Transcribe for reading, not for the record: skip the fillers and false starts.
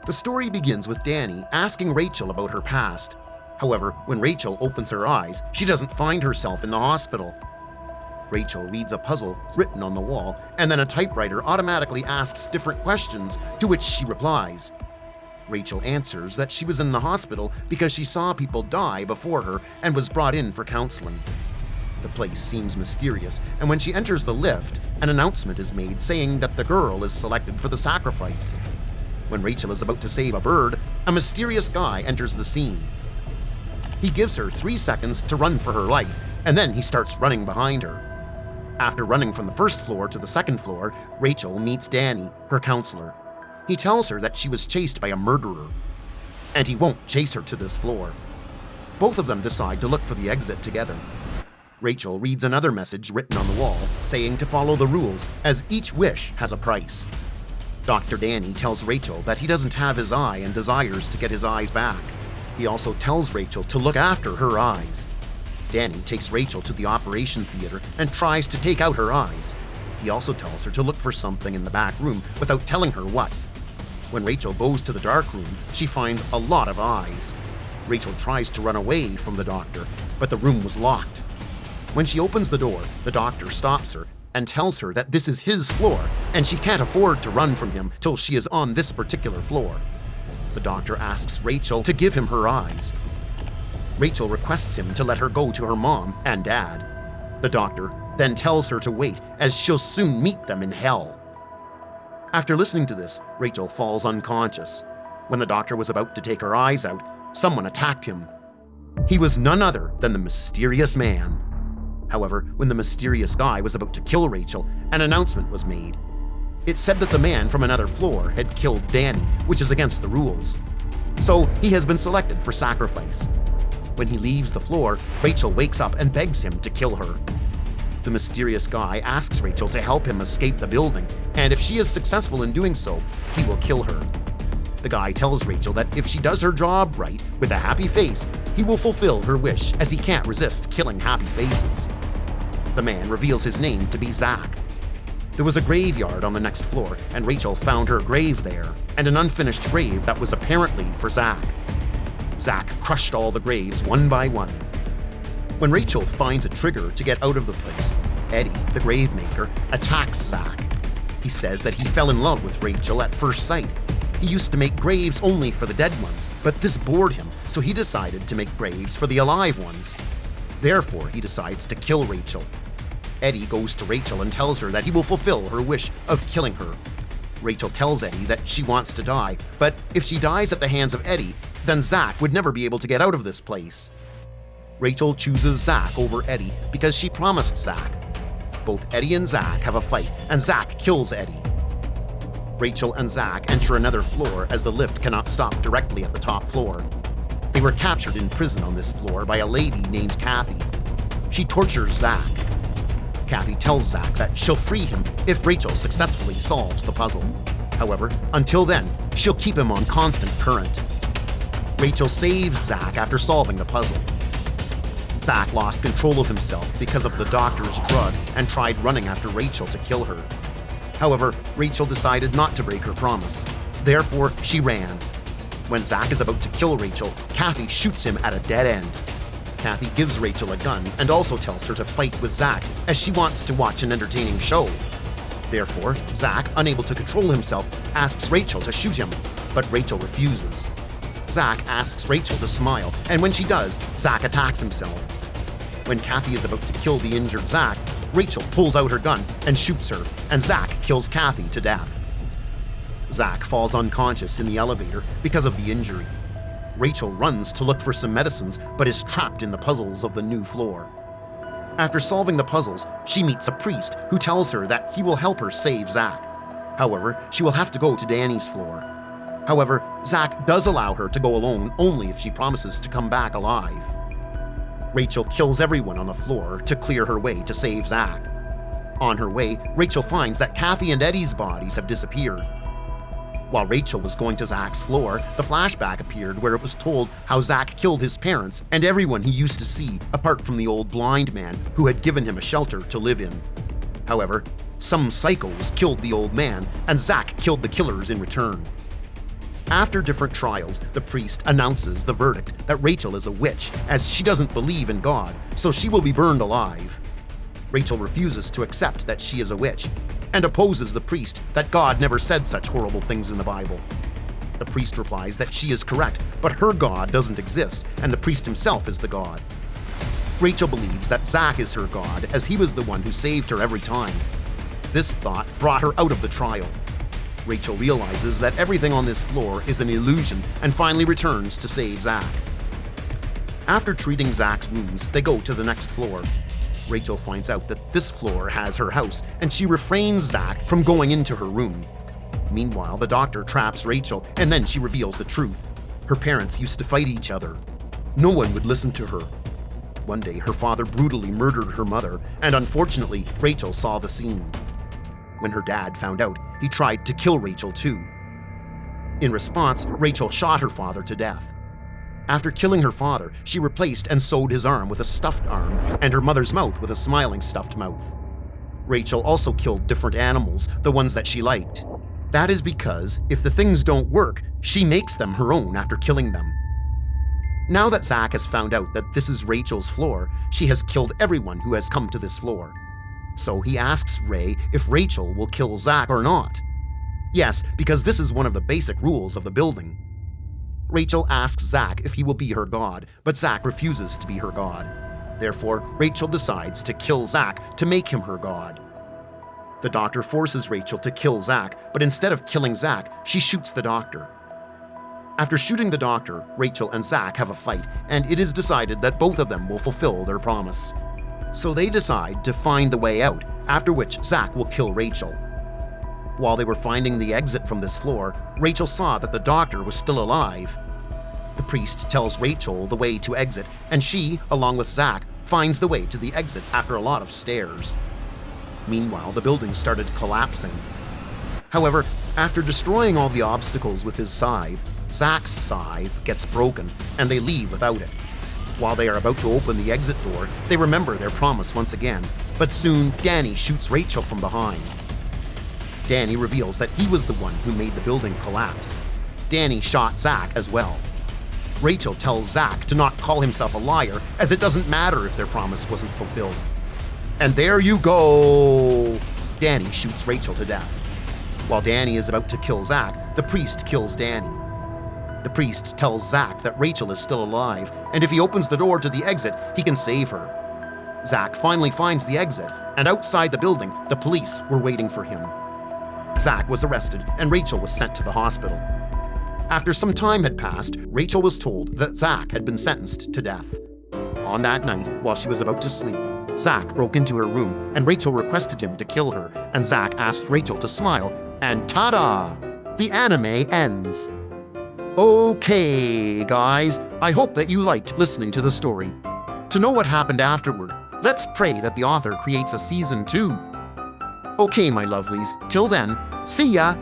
The story begins with Danny asking Rachel about her past. However, when Rachel opens her eyes, she doesn't find herself in the hospital. Rachel reads a puzzle written on the wall, and then a typewriter automatically asks different questions, to which she replies. Rachel answers that she was in the hospital because she saw people die before her and was brought in for counseling. The place seems mysterious, and when she enters the lift, an announcement is made saying that the girl is selected for the sacrifice. When Rachel is about to save a bird, a mysterious guy enters the scene. He gives her 3 seconds to run for her life, and then he starts running behind her. After running from the first floor to the second floor, Rachel meets Danny, her counselor. He tells her that she was chased by a murderer, and he won't chase her to this floor. Both of them decide to look for the exit together. Rachel reads another message written on the wall saying to follow the rules, as each wish has a price. Dr. Danny tells Rachel that he doesn't have his eye and desires to get his eyes back. He also tells Rachel to look after her eyes. Danny takes Rachel to the operation theater and tries to take out her eyes. He also tells her to look for something in the back room without telling her what. When Rachel goes to the dark room, she finds a lot of eyes. Rachel tries to run away from the doctor, but the room was locked. When she opens the door, the doctor stops her and tells her that this is his floor and she can't afford to run from him till she is on this particular floor. The doctor asks Rachel to give him her eyes. Rachel requests him to let her go to her mom and dad. The doctor then tells her to wait, as she'll soon meet them in hell. After listening to this, Rachel falls unconscious. When the doctor was about to take her eyes out, someone attacked him. He was none other than the mysterious man. However, when the mysterious guy was about to kill Rachel, an announcement was made. It said that the man from another floor had killed Danny, which is against the rules. So he has been selected for sacrifice. When he leaves the floor, Rachel wakes up and begs him to kill her. The mysterious guy asks Rachel to help him escape the building, and if she is successful in doing so, he will kill her. The guy tells Rachel that if she does her job right, with a happy face, he will fulfill her wish, as he can't resist killing happy faces. The man reveals his name to be Zack. There was a graveyard on the next floor, and Rachel found her grave there, and an unfinished grave that was apparently for Zack. Zack crushed all the graves one by one. When Rachel finds a trigger to get out of the place, Eddie, the gravemaker, attacks Zack. He says that he fell in love with Rachel at first sight. He used to make graves only for the dead ones, but this bored him, so he decided to make graves for the alive ones. Therefore, he decides to kill Rachel. Eddie goes to Rachel and tells her that he will fulfill her wish of killing her. Rachel tells Eddie that she wants to die, but if she dies at the hands of Eddie, then Zack would never be able to get out of this place. Rachel chooses Zack over Eddie because she promised Zack. Both Eddie and Zack have a fight, and Zack kills Eddie. Rachel and Zack enter another floor as the lift cannot stop directly at the top floor. They were captured in prison on this floor by a lady named Kathy. She tortures Zack. Kathy tells Zack that she'll free him if Rachel successfully solves the puzzle. However, until then, she'll keep him on constant current. Rachel saves Zack after solving the puzzle. Zack lost control of himself because of the doctor's drug and tried running after Rachel to kill her. However, Rachel decided not to break her promise. Therefore, she ran. When Zack is about to kill Rachel, Kathy shoots him at a dead end. Kathy gives Rachel a gun and also tells her to fight with Zack, as she wants to watch an entertaining show. Therefore, Zack, unable to control himself, asks Rachel to shoot him, but Rachel refuses. Zack asks Rachel to smile, and when she does, Zack attacks himself. When Kathy is about to kill the injured Zack, Rachel pulls out her gun and shoots her, and Zack kills Kathy to death. Zack falls unconscious in the elevator because of the injury. Rachel runs to look for some medicines, but is trapped in the puzzles of the new floor. After solving the puzzles, she meets a priest who tells her that he will help her save Zack. However, she will have to go to Danny's floor. However, Zack does allow her to go alone only if she promises to come back alive. Rachel kills everyone on the floor to clear her way to save Zack. On her way, Rachel finds that Kathy and Eddie's bodies have disappeared. While Rachel was going to Zack's floor, the flashback appeared where it was told how Zack killed his parents and everyone he used to see, apart from the old blind man who had given him a shelter to live in. However, some psychos killed the old man, and Zack killed the killers in return. After different trials, the priest announces the verdict that Rachel is a witch, as she doesn't believe in God, so she will be burned alive. Rachel refuses to accept that she is a witch, and opposes the priest that God never said such horrible things in the Bible. The priest replies that she is correct, but her God doesn't exist, and the priest himself is the God. Rachel believes that Zack is her God, as he was the one who saved her every time. This thought brought her out of the trial. Rachel realizes that everything on this floor is an illusion and finally returns to save Zack. After treating Zack's wounds, they go to the next floor. Rachel finds out that this floor has her house, and she refrains Zack from going into her room. Meanwhile, the doctor traps Rachel, and then she reveals the truth. Her parents used to fight each other. No one would listen to her. One day, her father brutally murdered her mother, and unfortunately, Rachel saw the scene. When her dad found out, he tried to kill Rachel too. In response, Rachel shot her father to death. After killing her father, she replaced and sewed his arm with a stuffed arm and her mother's mouth with a smiling stuffed mouth. Rachel also killed different animals, the ones that she liked. That is because if the things don't work, she makes them her own after killing them. Now that Zack has found out that this is Rachel's floor, she has killed everyone who has come to this floor. So he asks Ray if Rachel will kill Zack or not. Yes, because this is one of the basic rules of the building. Rachel asks Zack if he will be her god, but Zack refuses to be her god. Therefore, Rachel decides to kill Zack to make him her god. The doctor forces Rachel to kill Zack, but instead of killing Zack, she shoots the doctor. After shooting the doctor, Rachel and Zack have a fight, and it is decided that both of them will fulfill their promise. So they decide to find the way out, after which Zack will kill Rachel. While they were finding the exit from this floor, Rachel saw that the doctor was still alive. The priest tells Rachel the way to exit, and she, along with Zack, finds the way to the exit after a lot of stairs. Meanwhile, the building started collapsing. However, after destroying all the obstacles with his scythe, Zack's scythe gets broken, and they leave without it. While they are about to open the exit door, they remember their promise once again, but soon Danny shoots Rachel from behind. Danny reveals that he was the one who made the building collapse. Danny shot Zack as well. Rachel tells Zack to not call himself a liar, as it doesn't matter if their promise wasn't fulfilled. And there you go! Danny shoots Rachel to death. While Danny is about to kill Zack, the priest kills Danny. The priest tells Zack that Rachel is still alive, and if he opens the door to the exit, he can save her. Zack finally finds the exit, and outside the building, the police were waiting for him. Zack was arrested, and Rachel was sent to the hospital. After some time had passed, Rachel was told that Zack had been sentenced to death. On that night, while she was about to sleep, Zack broke into her room, and Rachel requested him to kill her, and Zack asked Rachel to smile, and ta-da! The anime ends. Okay, guys, I hope that you liked listening to the story. To know what happened afterward, let's pray that the author creates a season 2. Okay, my lovelies, till then, see ya!